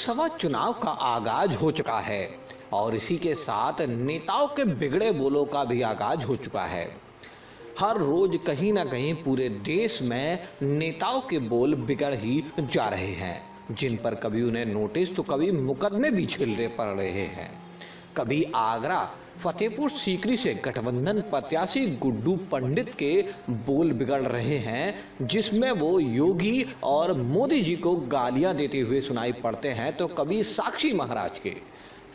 लोकसभा चुनाव का आगाज हो चुका है और इसी के साथ नेताओं के बिगड़े बोलों का भी आगाज हो चुका है। हर रोज कहीं ना कहीं पूरे देश में नेताओं के बोल बिगड़ ही जा रहे हैं, जिन पर कभी उन्हें नोटिस तो कभी मुकदमे भी झेलने पड़ रहे हैं। कभी आगरा फतेहपुर सीकरी से गठबंधन प्रत्याशी गुड्डू पंडित के बोल बिगड़ रहे हैं, जिसमें वो योगी और मोदी जी को गालियां देते हुए सुनाई पड़ते हैं, तो कभी साक्षी महाराज के।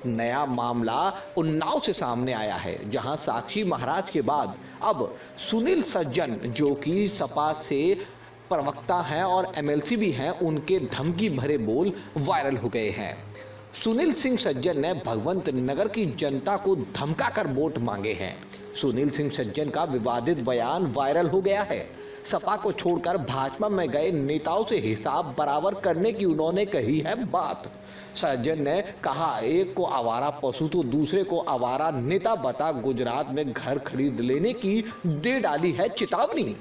नया मामला उन्नाव से सामने आया है, जहां साक्षी महाराज के बाद अब सुनील सज्जन, जो कि सपा से प्रवक्ता हैं और एमएलसी भी हैं, उनके धमकी भरे बोल वायरल हो गए हैं। सुनील सिंह सज्जन ने भगवंत नगर की जनता को धमकाकर वोट मांगे हैं। सुनील सिंह सज्जन का विवादित बयान वायरल हो गया है। सपा को छोड़कर भाजपा में गए नेताओं से हिसाब बराबर करने की उन्होंने कही है बात। सज्जन ने कहा, एक को आवारा पशु तो दूसरे को आवारा नेता बता गुजरात में घर खरीद लेने की दे डाली है चेतावनी।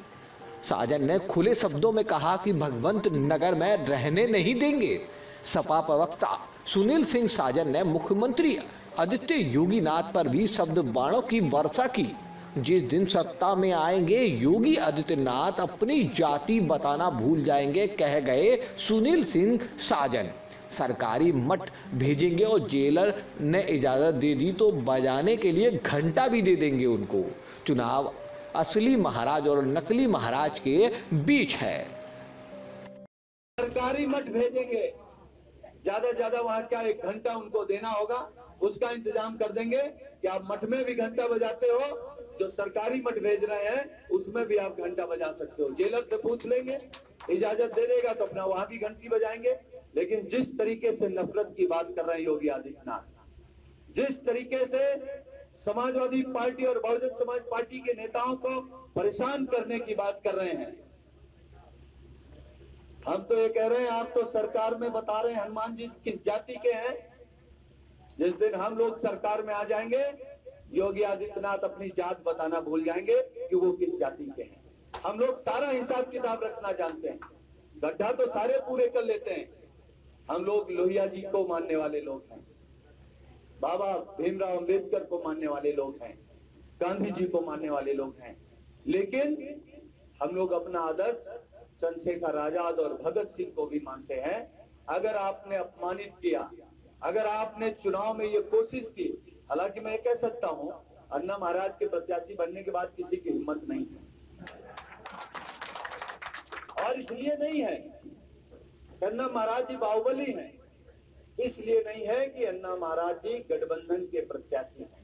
साजन ने खुले शब्दों में कहा कि भगवंत नगर में रहने नहीं देंगे। सपा प्रवक्ता सुनील सिंह साजन ने मुख्यमंत्री आदित्य योगीनाथ पर भी शब्द बाणों की वर्षा की। जिस दिन सत्ता में आएंगे योगी आदित्यनाथ अपनी जाति बताना भूल जाएंगे, कह गए सुनील सिंह साजन। सरकारी मठ भेजेंगे और जेलर ने इजाजत दे दी तो बजाने के लिए घंटा भी दे देंगे उनको। चुनाव असली महाराज और नकली महाराज के बीच है। सरकारी मठ भेजेंगे, ज्यादा से ज्यादा वहां क्या 1 घंटा उनको देना होगा, उसका इंतजाम कर देंगे कि आप मठ में भी घंटा बजाते हो, जो सरकारी मठ भेज रहे हैं उसमें भी आप घंटा बजा सकते हो। जेलर से पूछ लेंगे, इजाजत दे देगा तो अपना वहां भी घंटी बजाएंगे। लेकिन जिस तरीके से नफरत की बात कर रहे हैं योगी आदित्यनाथ, जिस तरीके से समाजवादी पार्टी और बहुजन समाज पार्टी के नेताओं को परेशान करने की बात कर रहे हैं, हम तो ये कह रहे हैं, आप तो सरकार में बता रहे हैं हनुमान जी किस जाति के हैं। जिस दिन हम लोग सरकार में आ जाएंगे, योगी आदित्यनाथ अपनी जात बताना भूल जाएंगे कि वो किस जाति के हैं। हम लोग सारा हिसाब किताब रखना जानते हैं, गड्ढा तो सारे पूरे कर लेते हैं। हम लोग लोहिया जी को मानने वाले लोग हैं, बाबा भीमराव अंबेडकर को मानने वाले लोग हैं, गांधी जी को मानने वाले लोग हैं, लेकिन हम लोग अपना आदर्श चंद्रशेखर आजाद और भगत सिंह को भी मानते हैं। अगर आपने अपमानित किया, अगर आपने चुनाव में ये कोशिश की, हालांकि मैं कह सकता हूं अन्ना महाराज के प्रत्याशी बनने के बाद किसी की हिम्मत नहीं है, और इसलिए नहीं है अन्ना महाराज जी बाहुबली हैं, इसलिए नहीं है कि अन्ना महाराज जी गठबंधन के प्रत्याशी हैं।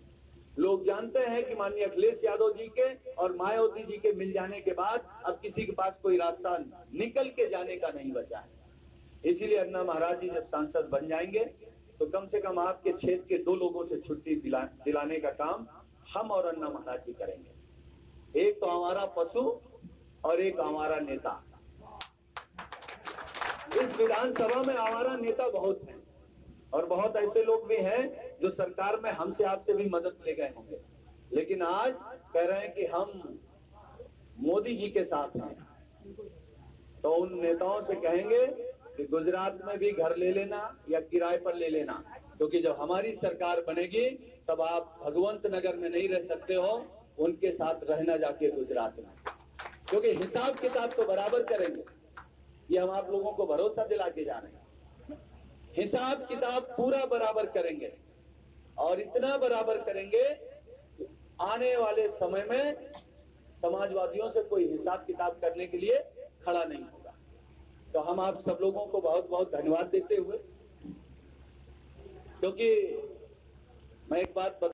लोग जानते हैं कि माननीय अखिलेश यादव जी के और मायावती जी के मिल जाने के बाद अब किसी के पास कोई रास्ता निकल के जाने का नहीं बचा है। इसीलिए अन्ना महाराज जी जब सांसद बन जाएंगे तो कम से कम आपके क्षेत्र के 2 लोगों से छुट्टी दिलाने का काम हम और अन्ना महाराज जी करेंगे। एक तो हमारा पशु और एक हमारा नेता। इस विधानसभा में हमारा नेता बहुत है और बहुत ऐसे लोग भी हैं जो सरकार में हमसे आपसे भी मदद ले गए होंगे, लेकिन आज कह रहे हैं कि हम मोदी जी के साथ हैं। तो उन नेताओं से कहेंगे कि गुजरात में भी घर ले लेना या किराए पर ले लेना, क्योंकि जब हमारी सरकार बनेगी तब आप भगवंत नगर में नहीं रह सकते हो, उनके साथ रहना जाके गुजरात में, क्योंकि हिसाब किताब तो बराबर करेंगे। ये हम आप लोगों को भरोसा दिला के जा रहे हैं, हिसाब किताब पूरा बराबर करेंगे और इतना बराबर करेंगे कि आने वाले समय में समाजवादियों से कोई हिसाब किताब करने के लिए खड़ा नहीं होगा। तो हम आप सब लोगों को बहुत बहुत धन्यवाद देते हुए, क्योंकि मैं एक बात